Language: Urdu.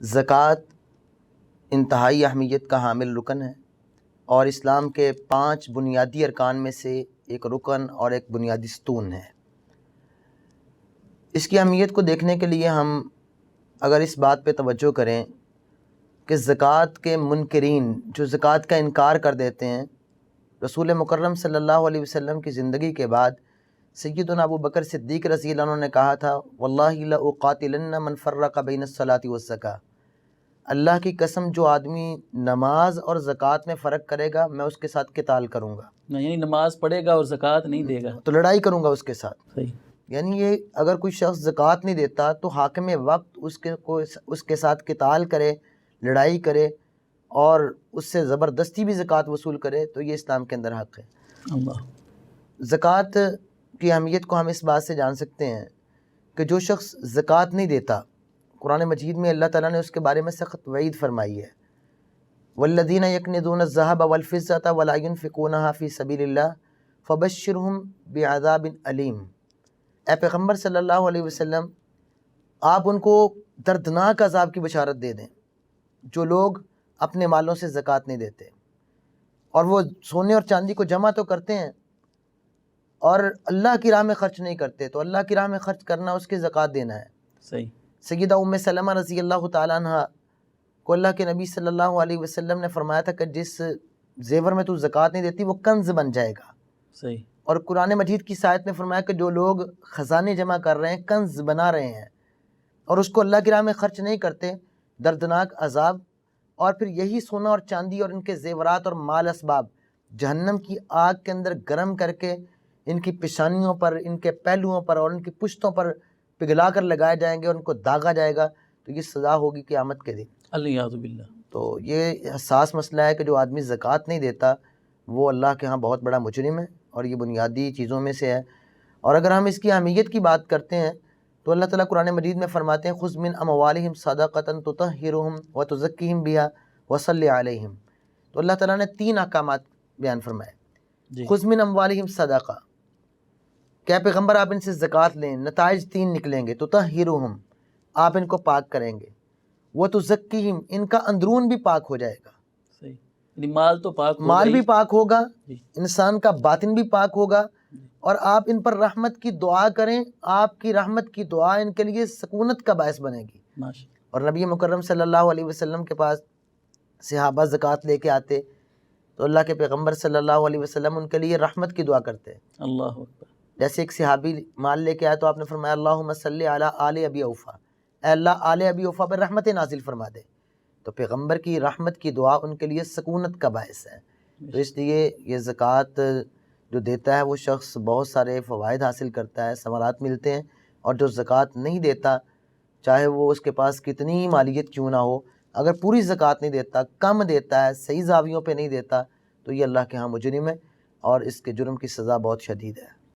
زکوٰۃ انتہائی اہمیت کا حامل رکن ہے اور اسلام کے 5 بنیادی ارکان میں سے ایک رکن اور ایک بنیادی ستون ہے۔ اس کی اہمیت کو دیکھنے کے لیے ہم اگر اس بات پہ توجہ کریں کہ زکوٰۃ کے منکرین جو زکوٰۃ کا انکار کر دیتے ہیں، رسول مکرم صلی اللہ علیہ وسلم کی زندگی کے بعد سیدنا ابو بکر صدیق رضی اللہ عنہ نے کہا تھا واللہ لأقاتلن من فرق بین الصلاۃ والزکاۃ، اللہ کی قسم جو آدمی نماز اور زکوٰۃ میں فرق کرے گا میں اس کے ساتھ قتال کروں گا، یعنی نماز پڑھے گا اور زکوٰۃ نہیں دے گا تو لڑائی کروں گا اس کے ساتھ۔ صحیح۔ یعنی یہ اگر کوئی شخص زکوٰۃ نہیں دیتا تو حاکم وقت اس کے ساتھ قتال کرے، لڑائی کرے اور اس سے زبردستی بھی زکوٰۃ وصول کرے تو یہ اسلام کے اندر حق ہے۔ اللہ۔ زکوٰۃ کی اہمیت کو ہم اس بات سے جان سکتے ہیں کہ جو شخص زکوٰۃ نہیں دیتا، قرآن مجید میں اللہ تعالیٰ نے اس کے بارے میں سخت وعید فرمائی ہے، والذین یکنزون الذھب والفضة ولا ينفقونها فی سبیل اللہ فبشرہم بعذاب علیم۔ اے پیغمبر صلی اللہ علیہ وسلم، آپ ان کو دردناک عذاب کی بشارت دے دیں جو لوگ اپنے مالوں سے زکوٰۃ نہیں دیتے، اور وہ سونے اور چاندی کو جمع تو کرتے ہیں اور اللہ کی راہ میں خرچ نہیں کرتے، تو اللہ کی راہ میں خرچ کرنا اس کی زکوٰۃ دینا ہے۔ صحیح۔ سیدہ ام سلمہ رضی اللہ تعالیٰ عنہ کو اللہ کے نبی صلی اللہ علیہ وسلم نے فرمایا تھا کہ جس زیور میں تو زکوٰۃ نہیں دیتی وہ کنز بن جائے گا۔ صحیح۔ اور قرآن مجید کی آیت میں فرمایا کہ جو لوگ خزانے جمع کر رہے ہیں، کنز بنا رہے ہیں اور اس کو اللہ کی راہ میں خرچ نہیں کرتے، دردناک عذاب، اور پھر یہی سونا اور چاندی اور ان کے زیورات اور مال اسباب جہنم کی آگ کے اندر گرم کر کے ان کی پیشانیوں پر، ان کے پہلوؤں پر اور ان کی پشتوں پر پگھلا کر لگائے جائیں گے اور ان کو داغا جائے گا، تو یہ سزا ہوگی قیامت کے دن۔ الیاذ باللہ۔ تو یہ حساس مسئلہ ہے کہ جو آدمی زکوٰۃ نہیں دیتا وہ اللہ کے ہاں بہت بڑا مجرم ہے اور یہ بنیادی چیزوں میں سے ہے۔ اور اگر ہم اس کی اہمیت کی بات کرتے ہیں تو اللہ تعالیٰ قرآن مجید میں فرماتے ہیں خذ من اموالہم صدقۃ تطہرہم وتزکیہم بہا وصلی علیہم۔ تو اللہ تعالیٰ نے 3 احکامات بیان فرمائے۔ جی۔ خذ من اموالہم صدقہ، کیا پیغمبر آپ ان سے زکوٰۃ لیں، نتائج 3 نکلیں گے، تطہرہم، آپ ان کو پاک کریں گے، وتزکیہم، ان کا اندرون بھی پاک ہو جائے گا، صحیح، یعنی مال تو پاک ہوگا مال بھی پاک ہوگا، جی۔ انسان کا باطن بھی پاک ہوگا، اور آپ ان پر رحمت کی دعا کریں، آپ کی رحمت کی دعا ان کے لیے سکونت کا باعث بنے گی۔ ماشاء۔ اور نبی مکرم صلی اللہ علیہ وسلم کے پاس صحابہ زکوٰۃ لے کے آتے تو اللہ کے پیغمبر صلی اللہ علیہ وسلم ان کے لیے رحمت کی دعا کرتے۔ اللہ اکبر۔ جیسے ایک صحابی مال لے کے آیا تو آپ نے فرمایا اللہم صلی علی آل ابی اوفا، اے اللہ آل ابی اوفا پر رحمت نازل فرما دے، تو پیغمبر کی رحمت کی دعا ان کے لیے سکونت کا باعث ہے۔ تو اس لیے یہ زکوٰۃ جو دیتا ہے وہ شخص بہت سارے فوائد حاصل کرتا ہے، ثمرات ملتے ہیں، اور جو زکوٰۃ نہیں دیتا چاہے وہ اس کے پاس کتنی مالیت کیوں نہ ہو، اگر پوری زکوٰۃ نہیں دیتا، کم دیتا ہے، صحیح زاویوں پہ نہیں دیتا، تو یہ اللہ کے ہاں مجرم ہے اور اس کے جرم کی سزا بہت شدید ہے۔